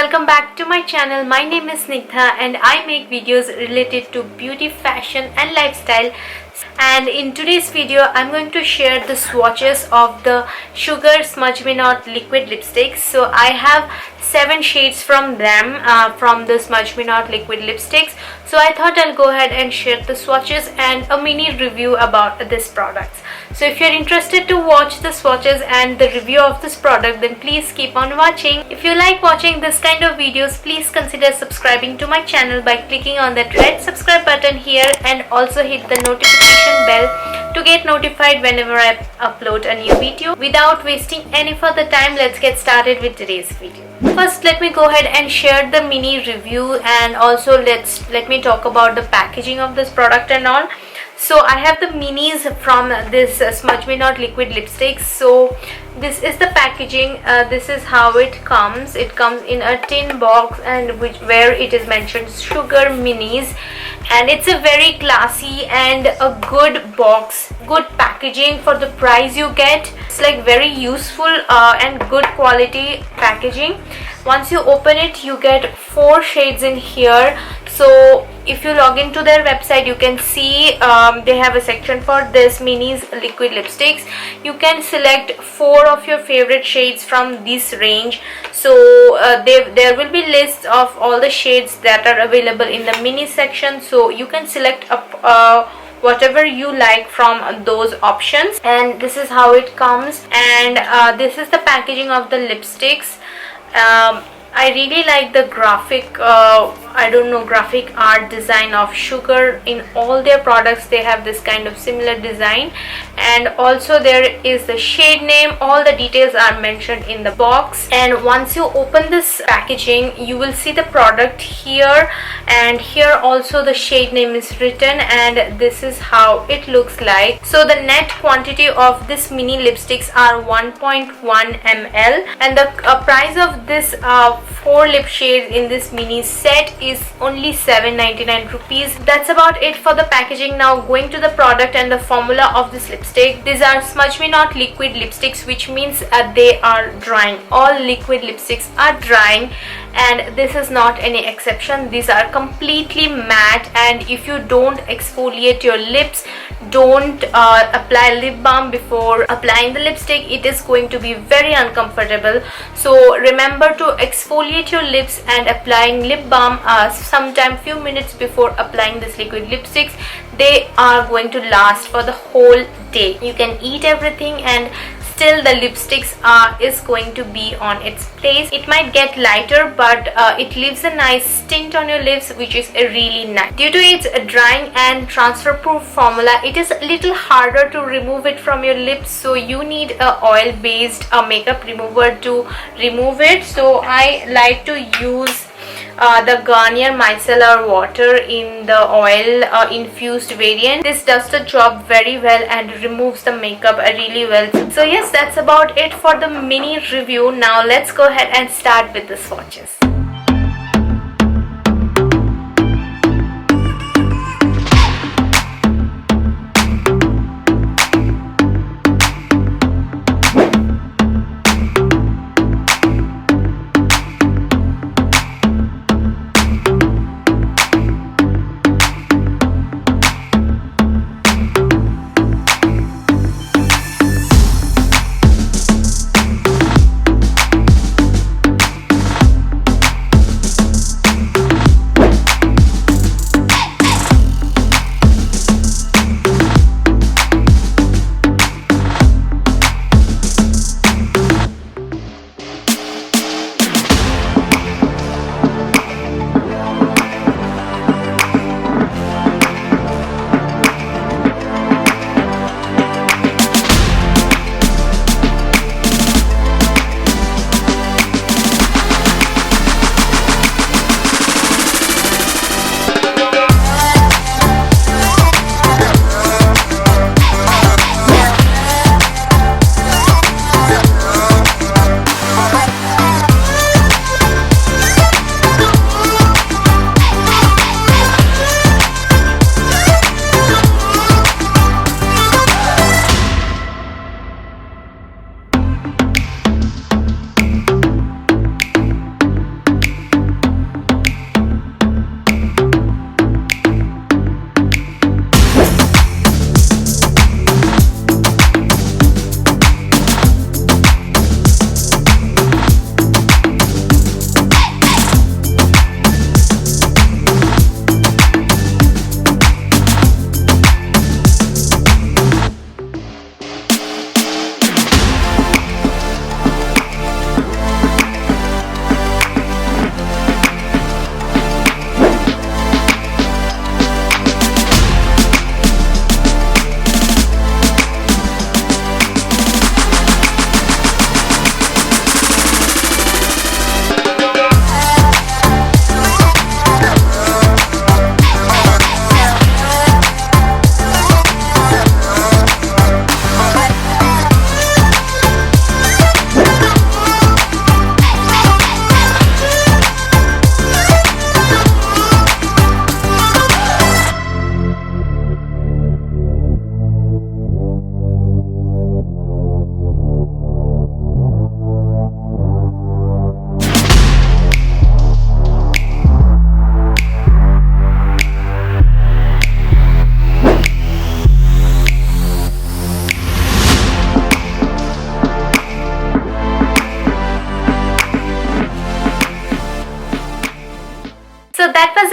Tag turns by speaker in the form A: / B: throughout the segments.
A: welcome back to my channel. My name is Snigdha and I make videos related to beauty, fashion and lifestyle. And in today's video I'm going to share the swatches of the Sugar Smudge Me Not liquid lipsticks. So I have 7 shades from them, from the Smudge Me Not liquid lipsticks. So I thought I'll go ahead and share the swatches and a mini review about this product. So if you're interested to watch the swatches and the review of this product, then please keep on watching. If you like watching this kind of videos, please consider subscribing to my channel by clicking on that red subscribe button here and also hit the notification bell to get notified whenever I upload a new video. Without wasting any further time, let's get started with today's video. First, let me go ahead and share the mini review, and also let me talk about the packaging of this product and all. So I have the minis from this Smudge Me Not liquid lipsticks. So this is the packaging. This is how it comes. It comes in a tin box, and where it is mentioned Sugar Minis, and it's a very classy and a good box, good packaging for the price you get. It's like very useful and good quality packaging. Once you open it, you get 4 shades in here. So if you log into their website, you can see they have a section for this minis liquid lipsticks. You can select 4 of your favorite shades from this range. So there will be lists of all the shades that are available in the mini section. So you can select whatever you like from those options. And this is how it comes. And this is the packaging of the lipsticks. I really like the graphic graphic art design of Sugar. In all their products they have this kind of similar design, and also there is the shade name. All the details are mentioned in the box, and once you open this packaging you will see the product here, and here also the shade name is written, and this is how it looks like. So the net quantity of this mini lipsticks are 1.1 ml, and the price of this 4 lip shades in this mini set is only 7.99 rupees. That's about it for the packaging. Now going to the product and the formula of this lipstick. These are Smudge Me Not liquid lipsticks, which means they are drying. All liquid lipsticks are drying, and this is not any exception. These are completely matte, and if you don't exfoliate your lips, don't apply lip balm before applying the lipstick, it is going to be very uncomfortable. So remember to exfoliate your lips and applying lip balm sometime few minutes before applying this liquid lipsticks. They are going to last for the whole day. You can eat everything and still the lipsticks is going to be on its place. It might get lighter, but it leaves a nice tint on your lips, which is really nice. Due to its drying and transfer proof formula, it is a little harder to remove it from your lips, so you need a oil based makeup remover to remove it. So I like to use the Garnier Micellar water in the oil infused variant. This does the job very well and removes the makeup really well. So yes, that's about it for the mini review. Now let's go ahead and start with the swatches.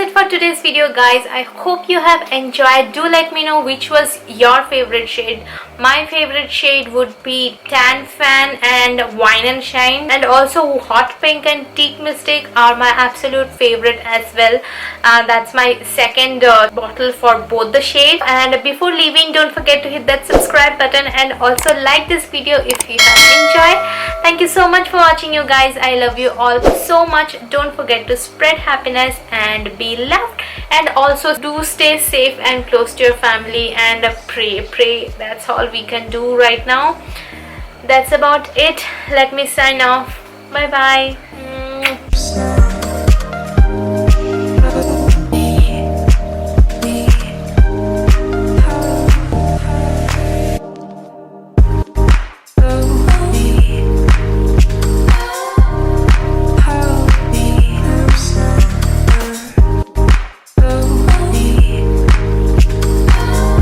A: it for today's video, guys. I hope you have enjoyed. Do let me know which was your favorite shade. My favorite shade would be Tan Fan and Wine and Shine, and also Hot Pink and Teak Mystic are my absolute favorite as well. That's my second bottle for both the shades. And before leaving, don't forget to hit that subscribe button and also like this video if you have enjoyed. Thank you so much for watching, you guys. I love you all so much. Don't forget to spread happiness and be loved, and also do stay safe and close to your family, and pray. That's all we can do right now. That's about it. Let me sign off. Bye bye.